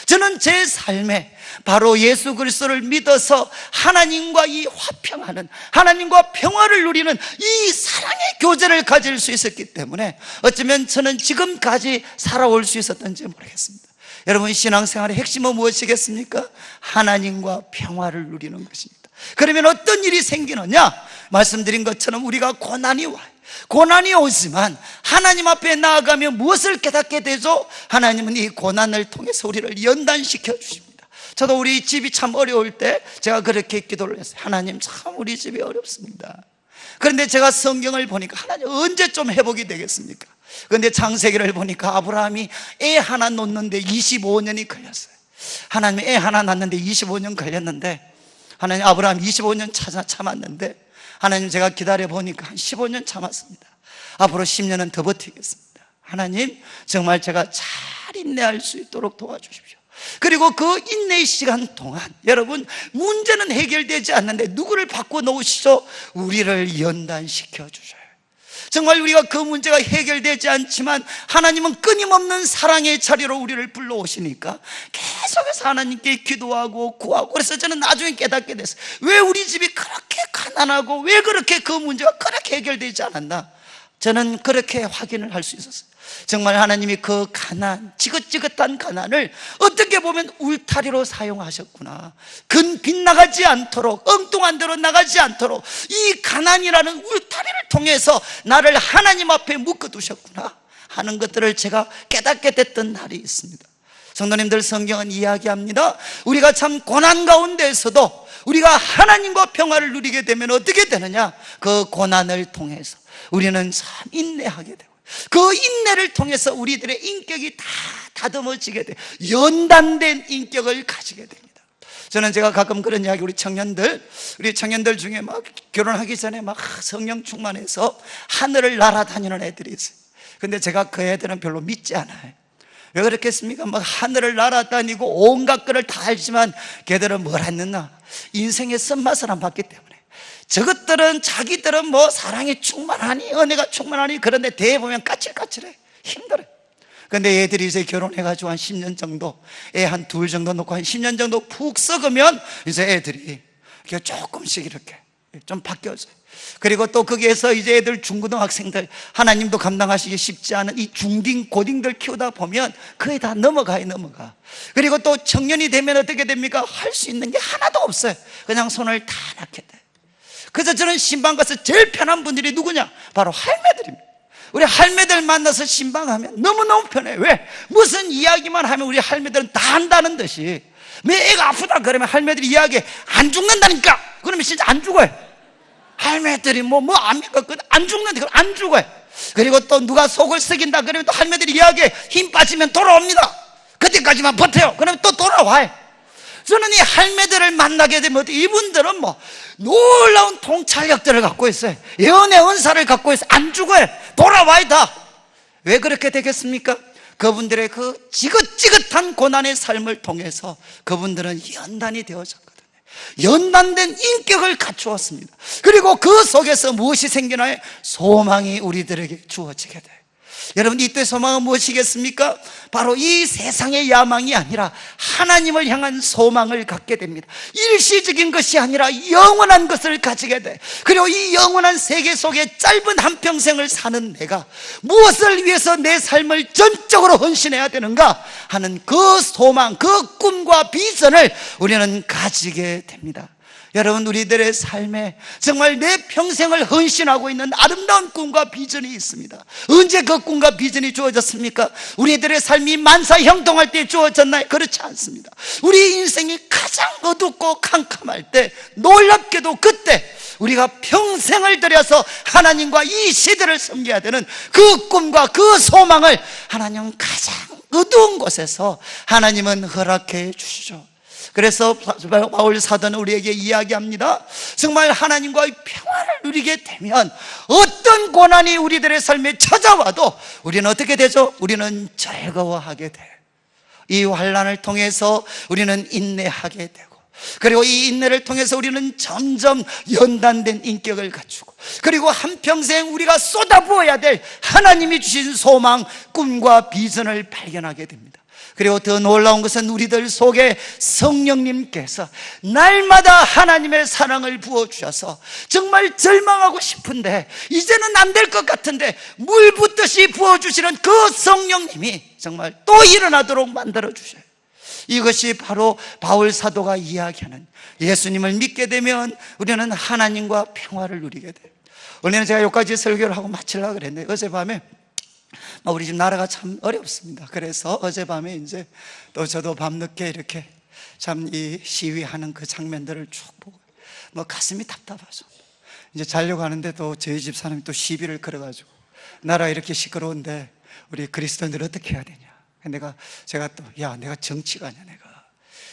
저는 제 삶에 바로 예수 그리스도를 믿어서 하나님과 이 화평하는, 하나님과 평화를 누리는 이 사랑의 교제를 가질 수 있었기 때문에 어쩌면 저는 지금까지 살아올 수 있었던지 모르겠습니다. 여러분, 신앙생활의 핵심은 무엇이겠습니까? 하나님과 평화를 누리는 것입니다. 그러면 어떤 일이 생기느냐? 말씀드린 것처럼 우리가 고난이 와요. 고난이 오지만 하나님 앞에 나아가면 무엇을 깨닫게 되죠? 하나님은 이 고난을 통해서 우리를 연단시켜 주십니다. 저도 우리 집이 참 어려울 때 제가 그렇게 기도를 했어요. 하나님, 참 우리 집이 어렵습니다. 그런데 제가 성경을 보니까, 하나님, 언제쯤 회복이 되겠습니까? 그런데 창세기를 보니까 아브라함이 애 하나 놓는데 25년이 걸렸어요. 하나님이 애 하나 낳는데 25년 걸렸는데, 하나님, 아브라함 25년 참았는데, 하나님, 제가 기다려보니까 한 15년 참았습니다. 앞으로 10년은 더 버티겠습니다. 하나님, 정말 제가 잘 인내할 수 있도록 도와주십시오. 그리고 그 인내의 시간 동안 여러분, 문제는 해결되지 않는데 누구를 바꿔 놓으시죠? 우리를 연단시켜 주셔요. 정말 우리가 그 문제가 해결되지 않지만 하나님은 끊임없는 사랑의 자리로 우리를 불러오시니까 계속해서 하나님께 기도하고 구하고, 그래서 저는 나중에 깨닫게 됐어요. 왜 우리 집이 그렇게 가난하고 왜 그렇게 그 문제가 그렇게 해결되지 않았나? 저는 그렇게 확인을 할 수 있었어요. 정말 하나님이 그 가난, 지긋지긋한 가난을 어떻게 보면 울타리로 사용하셨구나. 빗나가지 않도록, 엉뚱한 데로 나가지 않도록 이 가난이라는 울타리를 통해서 나를 하나님 앞에 묶어두셨구나 하는 것들을 제가 깨닫게 됐던 날이 있습니다. 성도님들, 성경은 이야기합니다. 우리가 참 고난 가운데에서도 우리가 하나님과 평화를 누리게 되면 어떻게 되느냐? 그 고난을 통해서 우리는 참 인내하게 되고, 그 인내를 통해서 우리들의 인격이 다 다듬어지게 돼 연단된 인격을 가지게 됩니다. 저는 제가 가끔 그런 이야기, 우리 청년들 중에 막 결혼하기 전에 막 성령 충만해서 하늘을 날아다니는 애들이 있어요. 근데 제가 그 애들은 별로 믿지 않아요. 왜 그렇겠습니까? 막 하늘을 날아다니고 온갖 것을 다 알지만 걔들은 뭘 했느냐? 인생의 쓴맛을 안 봤기 때문에. 저것들은 자기들은 뭐 사랑이 충만하니 은혜가 충만하니 그런데 대해 보면 까칠까칠해, 힘들어. 근데 애들이 이제 결혼해가지고 한 10년 정도, 애 한 둘 정도 놓고 한 10년 정도 푹 썩으면 이제 애들이 조금씩 이렇게 좀 바뀌어져요. 그리고 또 거기에서 이제 애들 중고등학생들, 하나님도 감당하시기 쉽지 않은 이 중딩 고딩들 키우다 보면 거의 다 넘어가. 그리고 또 청년이 되면 어떻게 됩니까? 할 수 있는 게 하나도 없어요. 그냥 손을 다 놨게 돼. 그래서 저는 신방 가서 제일 편한 분들이 누구냐? 바로 할매들입니다. 우리 할매들 만나서 신방하면 너무너무 편해. 왜? 무슨 이야기만 하면 우리 할매들은 다 한다는 듯이, 내 애가 아프다 그러면 할매들이 이야기해. 안 죽는다니까. 그러면 진짜 안 죽어요. 할매들이 안 죽는데 안 죽어요. 그리고 또 누가 속을 썩인다 그러면 또 할매들이 이야기해. 힘 빠지면 돌아옵니다. 그때까지만 버텨요. 그러면 또 돌아와요. 저는 이 할매들을 만나게 되면 이분들은 놀라운 통찰력들을 갖고 있어요. 예언의 은사를 갖고 있어요. 안 죽어요. 돌아와야 다. 왜 그렇게 되겠습니까? 그분들의 그 지긋지긋한 고난의 삶을 통해서 그분들은 연단이 되어졌거든요. 연단된 인격을 갖추었습니다. 그리고 그 속에서 무엇이 생기나요? 소망이 우리들에게 주어지게 돼요. 여러분, 이때 소망은 무엇이겠습니까? 바로 이 세상의 야망이 아니라 하나님을 향한 소망을 갖게 됩니다. 일시적인 것이 아니라 영원한 것을 가지게 돼. 그리고 이 영원한 세계 속에 짧은 한평생을 사는 내가 무엇을 위해서 내 삶을 전적으로 헌신해야 되는가 하는 그 소망, 그 꿈과 비전을 우리는 가지게 됩니다. 여러분, 우리들의 삶에 정말 내 평생을 헌신하고 있는 아름다운 꿈과 비전이 있습니다. 언제 그 꿈과 비전이 주어졌습니까? 우리들의 삶이 만사형통할 때 주어졌나요? 그렇지 않습니다. 우리 인생이 가장 어둡고 캄캄할 때, 놀랍게도 그때 우리가 평생을 들여서 하나님과 이 시대를 섬겨야 되는 그 꿈과 그 소망을 하나님은 가장 어두운 곳에서 하나님은 허락해 주시죠. 그래서 바울 사도는 우리에게 이야기합니다. 정말 하나님과의 평화를 누리게 되면 어떤 고난이 우리들의 삶에 찾아와도 우리는 어떻게 되죠? 우리는 즐거워하게 돼요. 이 환난을 통해서 우리는 인내하게 되고, 그리고 이 인내를 통해서 우리는 점점 연단된 인격을 갖추고, 그리고 한평생 우리가 쏟아부어야 될 하나님이 주신 소망, 꿈과 비전을 발견하게 됩니다. 그리고 더 놀라운 것은 우리들 속에 성령님께서 날마다 하나님의 사랑을 부어주셔서 정말 절망하고 싶은데 이제는 안 될 것 같은데 물 붓듯이 부어주시는 그 성령님이 정말 또 일어나도록 만들어주셔요. 이것이 바로 바울 사도가 이야기하는, 예수님을 믿게 되면 우리는 하나님과 평화를 누리게 돼요. 원래는 제가 여기까지 설교를 하고 마치려고 그랬는데 어젯밤에 우리 집 나라가 참 어렵습니다. 그래서 어젯밤에 이제 또 저도 밤늦게 이렇게 참 이 시위하는 그 장면들을 쭉 보고 가슴이 답답하죠. 이제 자려고 하는데 또 저희 집 사람이 또 시비를 걸어가지고 나라가 이렇게 시끄러운데 우리 그리스도인들 어떻게 해야 되냐. 제가 또 내가 정치가냐, 내가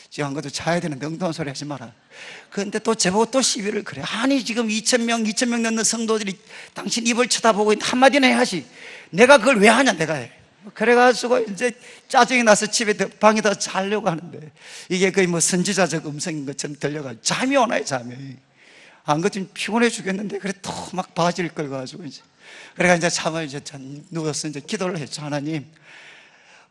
지금 한 것도 자야 되는데 엉뚱한 소리 하지 마라. 그런데 또 제보고 또 시비를 그래. 아니 지금 2,000명 넘는 성도들이 당신 입을 쳐다보고 있는데 한마디나 해야지. 내가 그걸 왜 하냐, 내가 해. 그래가지고 이제 짜증이 나서 집에 방에다 자려고 하는데 이게 거의 선지자적 음성인 것처럼 들려가지고 잠이 오나요, 잠이. 안 그랬더니 피곤해 죽겠는데 그래 또 막 바지를 끌고가지고 이제 그래가 이제 잠을 이제 누워서 이제 기도를 했죠. 하나님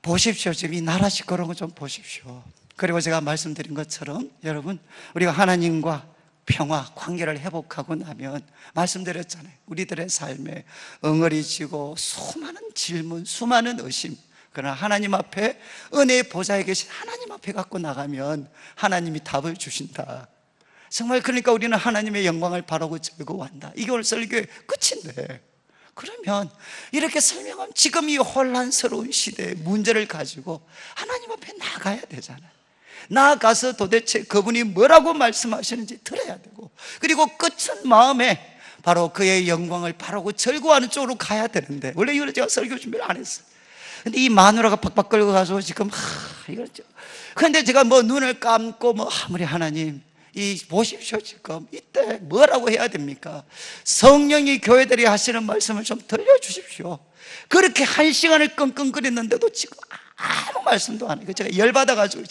보십시오, 지금 이 나라 시끄러운 거 좀 보십시오. 그리고 제가 말씀드린 것처럼 여러분, 우리가 하나님과 평화, 관계를 회복하고 나면 말씀드렸잖아요. 우리들의 삶에 엉어리 지고 수많은 질문, 수많은 의심, 그러나 하나님 앞에 은혜의 보좌에 계신 하나님 앞에 갖고 나가면 하나님이 답을 주신다. 정말 그러니까 우리는 하나님의 영광을 바라고 즐거워한다. 이게 오늘 설교의 끝인데, 그러면 이렇게 설명하면 지금 이 혼란스러운 시대의 문제를 가지고 하나님 앞에 나가야 되잖아요. 나아가서 도대체 그분이 뭐라고 말씀하시는지 들어야 되고, 그리고 끝은 마음에 바로 그의 영광을 바라고 즐거워하는 쪽으로 가야 되는데, 원래 이걸 제가 설교 준비를 안 했어요. 근데 이 마누라가 팍팍 끌고가서 지금 이거죠. 그런데 제가 뭐 눈을 감고 아무리 하나님 보십시오, 지금 이때 뭐라고 해야 됩니까? 성령이 교회들이 하시는 말씀을 좀 들려주십시오. 그렇게 1시간을 끙끙거리는데도 지금 아무 말씀도 안 해요. 제가 열받아가지고,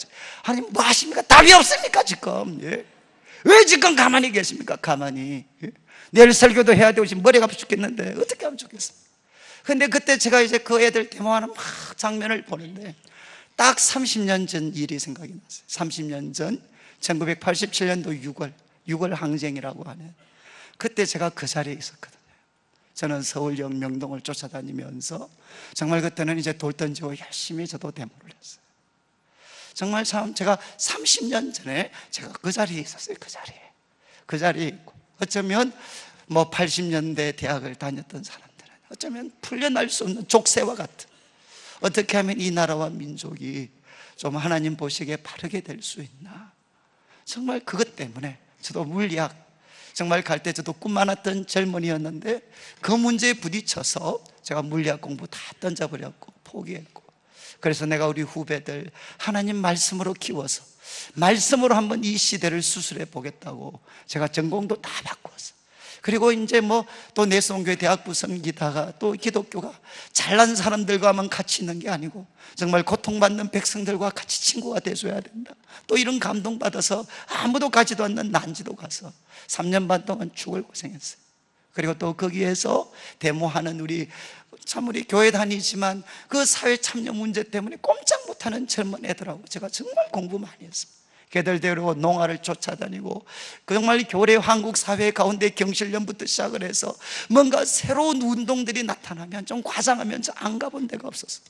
하나님 뭐 하십니까? 답이 없습니까 지금? 예. 왜 지금 가만히 계십니까? 가만히. 예. 내일 설교도 해야 되고 지금 머리가 아파 죽겠는데 어떻게 하면 좋겠습니까? 근데 그때 제가 이제 그 애들 데모하는 막 장면을 보는데 딱 30년 전 일이 생각이 났어요. 30년 전 1987년도 6월 항쟁이라고 하는, 그때 제가 그 자리에 있었거든요. 저는 서울역 명동을 쫓아다니면서 정말 그때는 이제 돌 던지고 열심히 저도 데모를 했어요. 정말 참 제가 30년 전에 제가 그 자리에 있었어요. 그 자리에 있고, 어쩌면 80년대 대학을 다녔던 사람들은 어쩌면 풀려날 수 없는 족쇄와 같은, 어떻게 하면 이 나라와 민족이 좀 하나님 보시기에 바르게 될 수 있나, 정말 그것 때문에 저도 물리학 정말 갈 때 저도 꿈 많았던 젊은이였는데 그 문제에 부딪혀서 제가 물리학 공부 다 던져버렸고 포기했고, 그래서 내가 우리 후배들 하나님 말씀으로 키워서 말씀으로 한번 이 시대를 수술해 보겠다고 제가 전공도 다 바꾸었어요. 그리고 이제 또 내성교회 대학부 섬기다가 또 기독교가 잘난 사람들과만 같이 있는 게 아니고 정말 고통받는 백성들과 같이 친구가 돼줘야 된다, 또 이런 감동받아서 아무도 가지도 않는 난지도 가서 3년 반 동안 죽을 고생했어요. 그리고 또 거기에서 데모하는 우리 교회 다니지만 그 사회 참여 문제 때문에 꼼짝 못하는 젊은 애들하고 제가 정말 공부 많이 했습니다. 걔들 데리고 농아를 쫓아다니고, 정말 교회 한국 사회 가운데 경실련부터 시작을 해서 뭔가 새로운 운동들이 나타나면 좀 과장하면서 안 가본 데가 없었어요.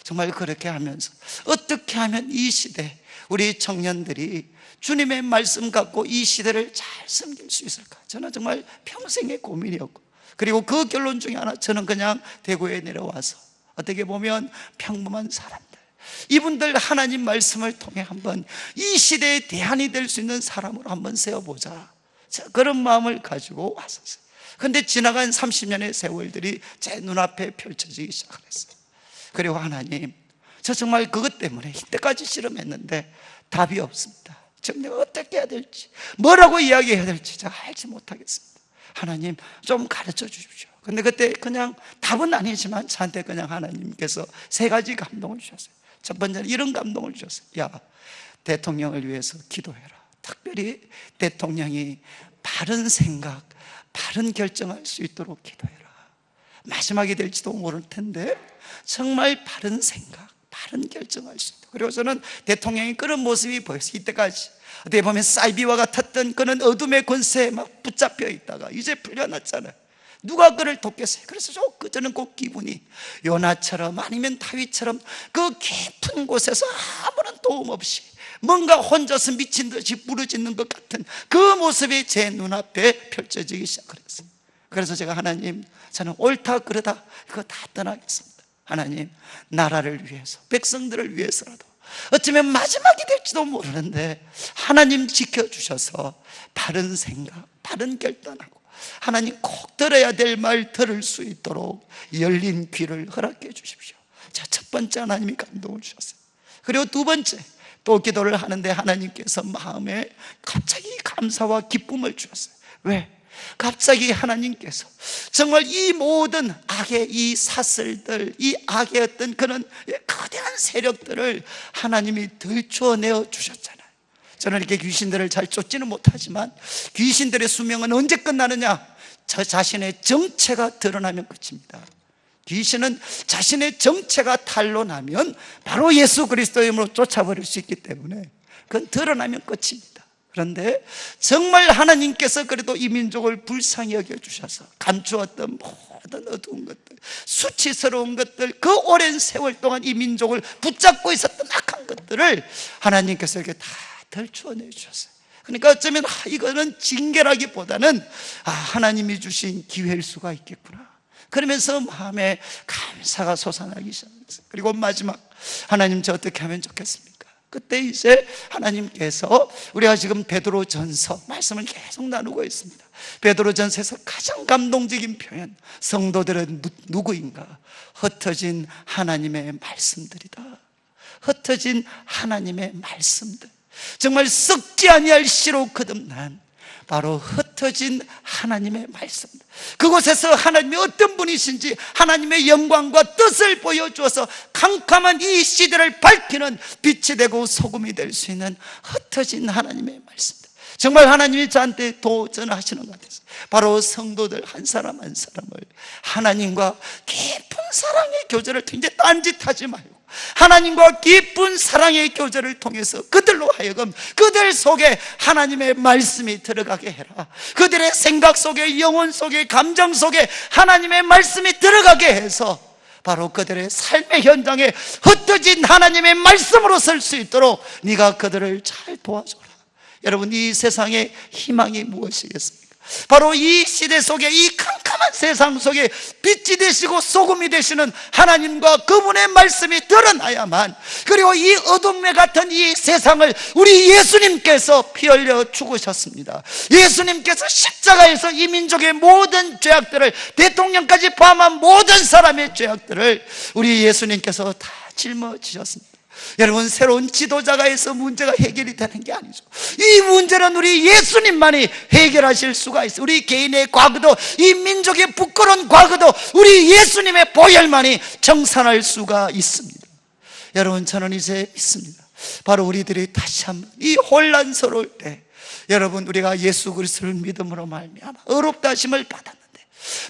정말 그렇게 하면서 어떻게 하면 이 시대 우리 청년들이 주님의 말씀 갖고 이 시대를 잘 섬길 수 있을까, 저는 정말 평생의 고민이었고, 그리고 그 결론 중에 하나, 저는 그냥 대구에 내려와서 어떻게 보면 평범한 사람들, 이분들 하나님 말씀을 통해 한번 이 시대의 대안이 될 수 있는 사람으로 한번 세워보자, 그런 마음을 가지고 왔었어요. 그런데 지나간 30년의 세월들이 제 눈앞에 펼쳐지기 시작했어요. 그리고 하나님, 저 정말 그것 때문에 이때까지 실험했는데 답이 없습니다. 지금 내가 어떻게 해야 될지, 뭐라고 이야기해야 될지 제가 알지 못하겠습니다. 하나님 좀 가르쳐 주십시오. 근데 그때 그냥 답은 아니지만 저한테 그냥 하나님께서 3가지 감동을 주셨어요. 첫 번째는 이런 감동을 주셨어요. 야, 대통령을 위해서 기도해라. 특별히 대통령이 바른 생각, 바른 결정할 수 있도록 기도해라. 마지막이 될지도 모를 텐데 정말 바른 생각, 바른 결정할 수 있도록. 그리고 저는 대통령이 그런 모습이 보였어요. 이때까지 어떻게 보면 사이비와 같았던 그는 어둠의 권세에 막 붙잡혀 있다가 이제 풀려났잖아요. 누가 그를 돕겠어요? 그래서 저는 꼭 기분이 요나처럼 아니면 다윗처럼 그 깊은 곳에서 아무런 도움 없이 뭔가 혼자서 미친 듯이 부르짖는 것 같은 그 모습이 제 눈앞에 펼쳐지기 시작했어요. 그래서 제가 하나님, 저는 옳다 그러다 그거 다 떠나겠습니다. 하나님, 나라를 위해서, 백성들을 위해서라도 어쩌면 마지막이 될지도 모르는데 하나님 지켜주셔서 바른 생각, 바른 결단하고 하나님 꼭 들어야 될 말 들을 수 있도록 열린 귀를 허락해 주십시오. 자, 첫 번째 하나님이 감동을 주셨어요. 그리고 두 번째, 또 기도를 하는데 하나님께서 마음에 갑자기 감사와 기쁨을 주셨어요. 왜? 갑자기 하나님께서 정말 이 모든 악의 이 사슬들, 이 악의 어떤 그런 거대한 세력들을 하나님이 들춰내어 주셨잖아요. 저는 이렇게 귀신들을 잘 쫓지는 못하지만 귀신들의 수명은 언제 끝나느냐? 저 자신의 정체가 드러나면 끝입니다. 귀신은 자신의 정체가 탄로나면 바로 예수 그리스도의 이름으로 쫓아버릴 수 있기 때문에 그건 드러나면 끝입니다. 그런데 정말 하나님께서 그래도 이 민족을 불쌍히 여겨주셔서 감추었던 모든 어두운 것들, 수치스러운 것들, 그 오랜 세월 동안 이 민족을 붙잡고 있었던 악한 것들을 하나님께서 이렇게 다 덜추어내 주셨어요. 그러니까 어쩌면 이거는 징계라기보다는 하나님이 주신 기회일 수가 있겠구나, 그러면서 마음에 감사가 솟아나기 시작했어요. 그리고 마지막, 하나님 저 어떻게 하면 좋겠습니까? 그때 이제 하나님께서, 우리가 지금 베드로전서 말씀을 계속 나누고 있습니다. 베드로전서에서 가장 감동적인 표현, 성도들은 누구인가? 흩어진 하나님의 말씀들이다. 흩어진 하나님의 말씀들, 정말 썩지 아니할 씨로 거듭난 바로 흩어진 하나님의 말씀, 그곳에서 하나님이 어떤 분이신지 하나님의 영광과 뜻을 보여주어서 캄캄한 이 시대를 밝히는 빛이 되고 소금이 될 수 있는 흩어진 하나님의 말씀들, 정말 하나님이 저한테 도전하시는 것 같아서 바로 성도들 한 사람 한 사람을 하나님과 깊은 사랑의 교제를 통해 이제 딴짓하지 말고 하나님과 깊은 사랑의 교제를 통해서 그들로 하여금 그들 속에 하나님의 말씀이 들어가게 해라. 그들의 생각 속에, 영혼 속에, 감정 속에 하나님의 말씀이 들어가게 해서 바로 그들의 삶의 현장에 흩어진 하나님의 말씀으로 설 수 있도록 네가 그들을 잘 도와줘라. 여러분, 이 세상의 희망이 무엇이겠습니까? 바로 이 시대 속에, 이 캄캄한 세상 속에 빛이 되시고 소금이 되시는 하나님과 그분의 말씀이 드러나야만, 그리고 이 어둠에 같은 이 세상을 우리 예수님께서 피 흘려 죽으셨습니다. 예수님께서 십자가에서 이 민족의 모든 죄악들을, 대통령까지 포함한 모든 사람의 죄악들을 우리 예수님께서 다 짊어지셨습니다. 여러분, 새로운 지도자가 해서 문제가 해결이 되는 게 아니죠. 이 문제는 우리 예수님만이 해결하실 수가 있어요. 우리 개인의 과거도, 이 민족의 부끄러운 과거도 우리 예수님의 보혈만이 정산할 수가 있습니다. 여러분, 저는 이제 믿습니다. 바로 우리들이 다시 한번 이 혼란스러울 때, 여러분, 우리가 예수 그리스도를 믿음으로 말미암아 의롭다 하심을 받았는데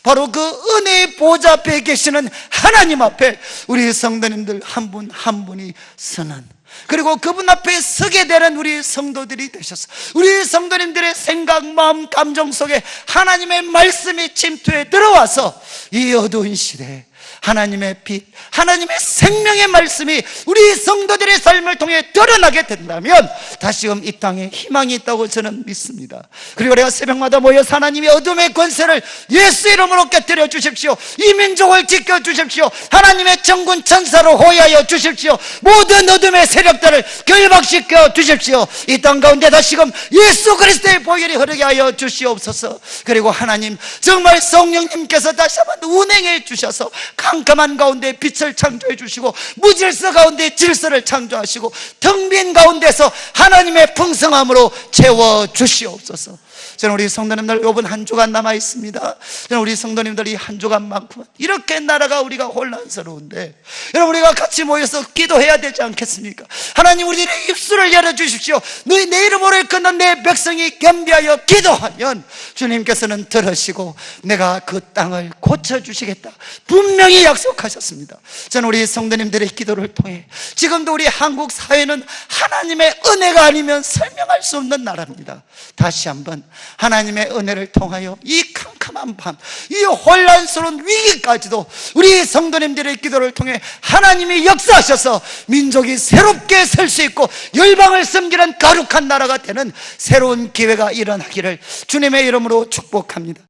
바로 그 은혜의 보좌 앞에 계시는 하나님 앞에 우리 성도님들 한 분 한 분이 서는, 그리고 그분 앞에 서게 되는 우리 성도들이 되셔서 우리 성도님들의 생각, 마음, 감정 속에 하나님의 말씀이 침투해 들어와서 이 어두운 시대에 하나님의 빛, 하나님의 생명의 말씀이 우리 성도들의 삶을 통해 드러나게 된다면 다시금 이 땅에 희망이 있다고 저는 믿습니다. 그리고 내가 새벽마다 모여서 하나님의 어둠의 권세를 예수 이름으로 깨뜨려 주십시오. 이 민족을 지켜 주십시오. 하나님의 정군 천사로 호위하여 주십시오. 모든 어둠의 세력들을 결박시켜 주십시오. 이 땅 가운데 다시금 예수 그리스도의 보혈이 흐르게 하여 주시옵소서. 그리고 하나님, 정말 성령님께서 다시 한번 운행해 주셔서 캄캄한 가운데 빛을 창조해 주시고 무질서 가운데 질서를 창조하시고 텅 빈 가운데서 하나님의 풍성함으로 채워 주시옵소서. 저는 우리 성도님들 이번 한 주간 남아 있습니다. 저는 우리 성도님들이 한 주간만큼 이렇게 나라가 우리가 혼란스러운데 여러분, 우리가 같이 모여서 기도해야 되지 않겠습니까? 하나님, 우리들의 입술을 열어주십시오. 너희 내 이름으로 일컫는 내 백성이 겸비하여 기도하면 주님께서는 들으시고 내가 그 땅을 고쳐주시겠다 분명히 약속하셨습니다. 저는 우리 성도님들의 기도를 통해 지금도 우리 한국 사회는 하나님의 은혜가 아니면 설명할 수 없는 나라입니다. 다시 한번 하나님의 은혜를 통하여 이 캄캄한 밤, 이 혼란스러운 위기까지도 우리 성도님들의 기도를 통해 하나님이 역사하셔서 민족이 새롭게 설 수 있고 열방을 섬기는 거룩한 나라가 되는 새로운 기회가 일어나기를 주님의 이름으로 축복합니다.